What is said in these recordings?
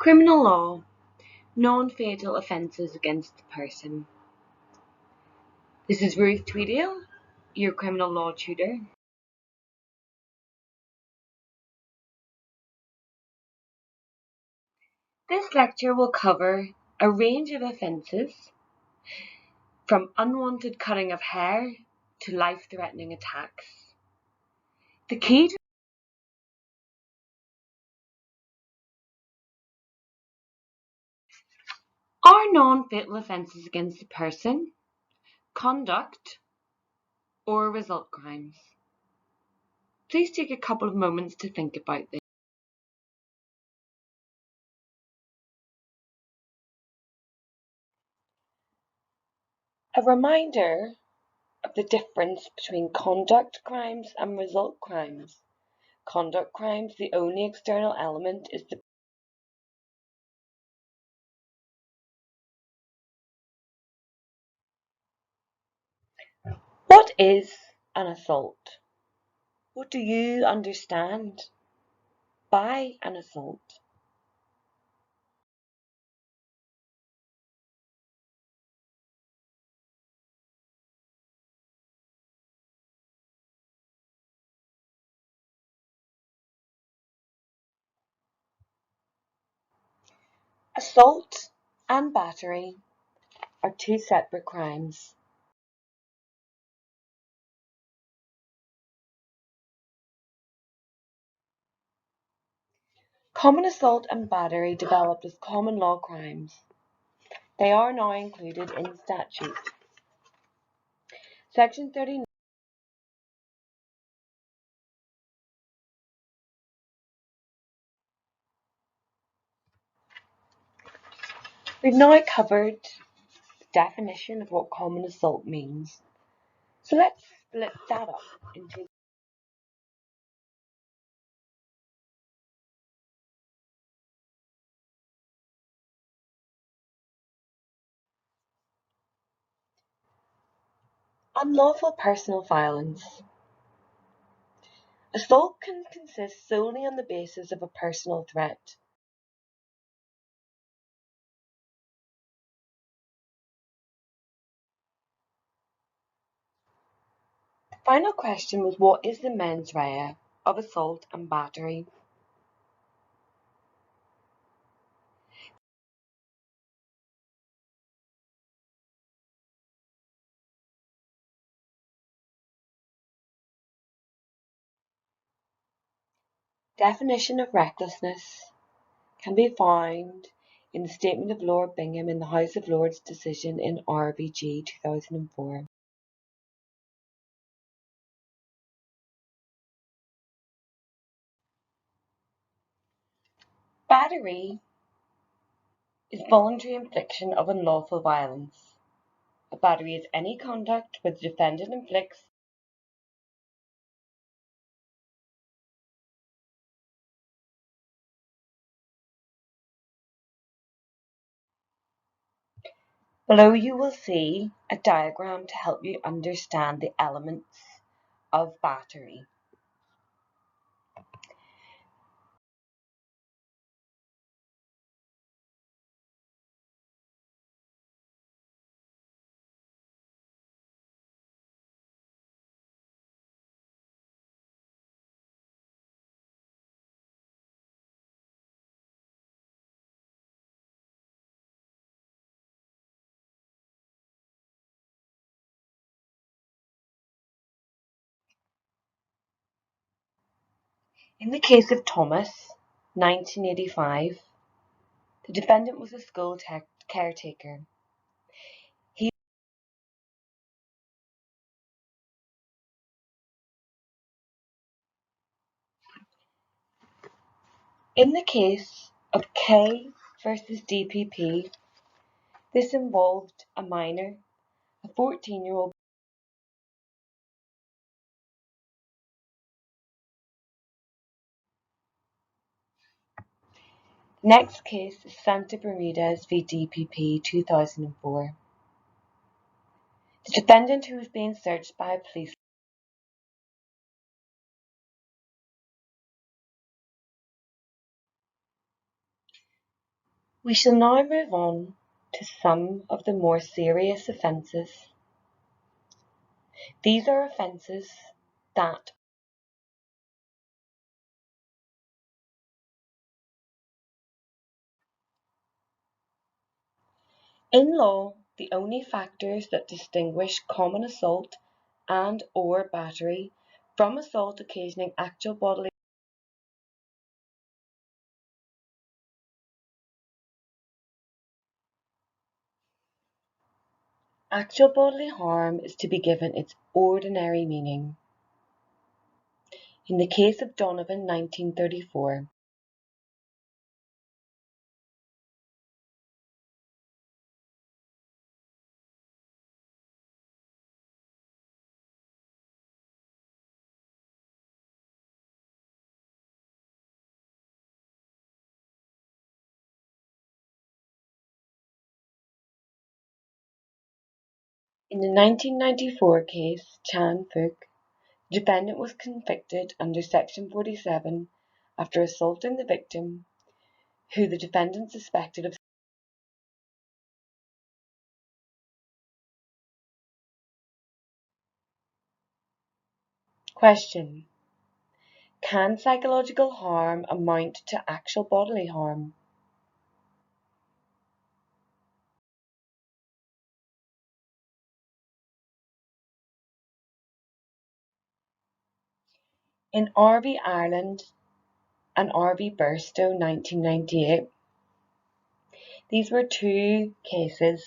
Criminal law, non-fatal offences against the person. This is Ruth Tweedale, your criminal law tutor. This lecture will cover a range of offences, from unwanted cutting of hair to life-threatening attacks. The key to are non-fatal offences against the person, conduct, or result crimes. Please take a couple of moments to think about this. A reminder of the difference between conduct crimes and result crimes. Conduct crimes, the only external element is the What is an assault? What do you understand by an assault? Assault and battery are two separate crimes. Common assault and battery developed as common law crimes. They are now included in statute. Section 39. We've now covered the definition of what common assault means. So let's split that up into unlawful personal violence. Assault can consist solely on the basis of a personal threat. The final question was, what is the mens rea of assault and battery? Definition of recklessness can be found in the statement of Lord Bingham in the House of Lords decision in RBG 2004. Battery is voluntary infliction of unlawful violence. A battery is any conduct where the defendant inflicts Below you will see a diagram to help you understand the elements of battery. In the case of Thomas, 1985, the defendant was a school caretaker. In the case of K versus DPP, this involved a minor, a 14-year-old. Next case is Santa Bermudez v DPP 2004. The defendant, who was being searched by a police We shall now move on to some of the more serious offences. These are offences that in law, the only factors that distinguish common assault and/or battery from assault occasioning actual bodily harm is to be given its ordinary meaning. In the case of Donovan, 1934, in the 1994 case, Chan Fook, the defendant was convicted under Section 47 after assaulting the victim, who the defendant suspected of. Question: can psychological harm amount to actual bodily harm? In R.V. Ireland and R.V. Burstow, 1998, these were two cases.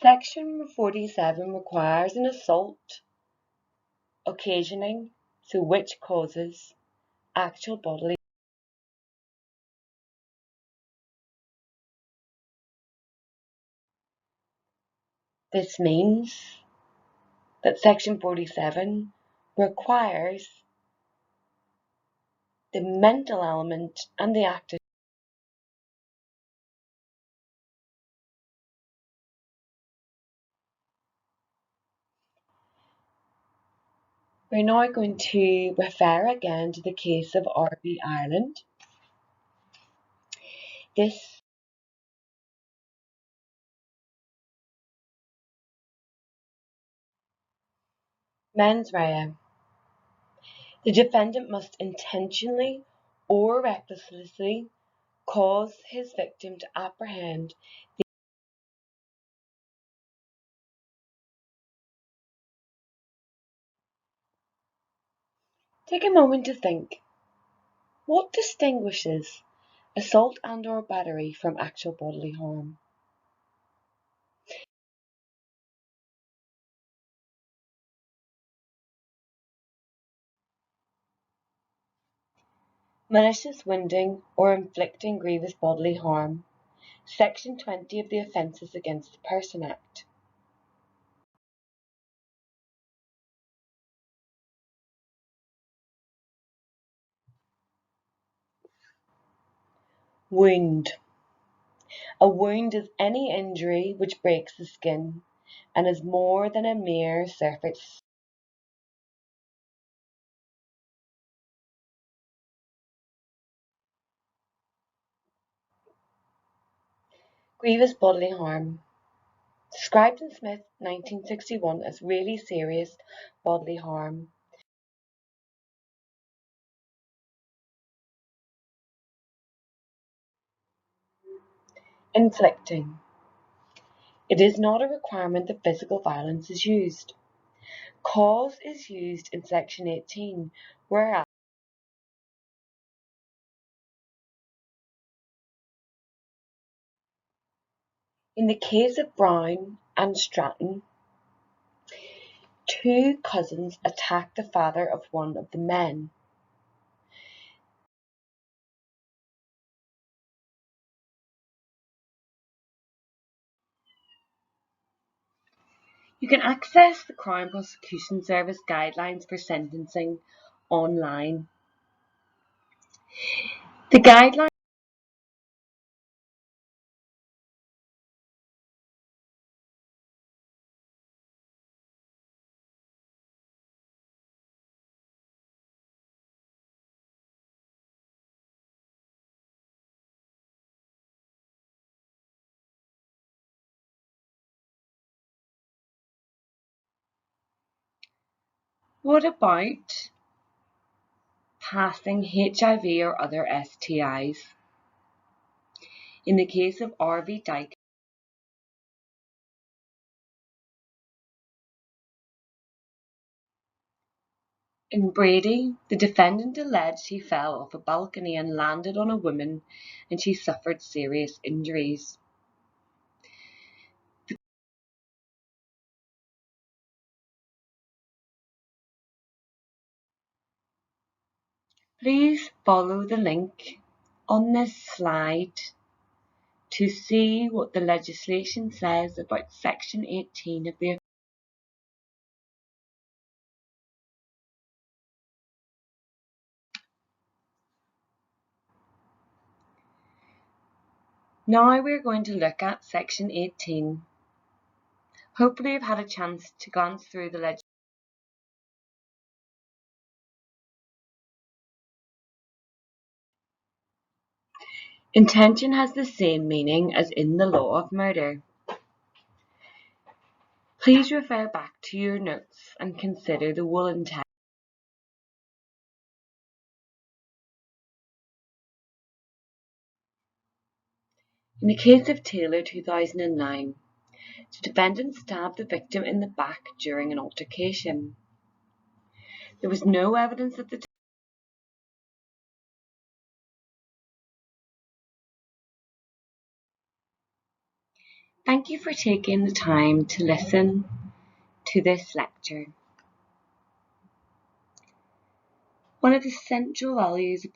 Section 47 requires an assault occasioning, so which causes, actual bodily. This means that Section 47 requires the mental element and the act. We're now going to refer again to the case of R.V. Ireland. This mens rea. The defendant must intentionally or recklessly cause his victim to apprehend. Take a moment to think. What distinguishes assault and/or battery from actual bodily harm? Malicious wounding or inflicting grievous bodily harm. Section 20 of the Offences Against the Person Act. Wound. A wound is any injury which breaks the skin and is more than a mere surface. Grievous bodily harm. Described in Smith, 1961, as really serious bodily harm. Inflicting. It is not a requirement that physical violence is used. Cause is used in Section 18, whereas in the case of Brown and Stratton, two cousins attacked the father of one of the men. You can access the Crown Prosecution Service guidelines for sentencing online. The guidelines What about passing HIV or other STIs? In the case of R.V. Dyke, in Brady, the defendant alleged he fell off a balcony and landed on a woman and she suffered serious injuries. Please follow the link on this slide to see what the legislation says about Section 18 of the Now we're going to look at Section 18. Hopefully you've had a chance to glance through the legislation. Intention has the same meaning as in the law of murder. Please refer back to your notes and consider the woolen text. In the case of Taylor 2009, the defendant stabbed the victim in the back during an altercation. There was no evidence at the time. Thank you for taking the time to listen to this lecture. One of the central values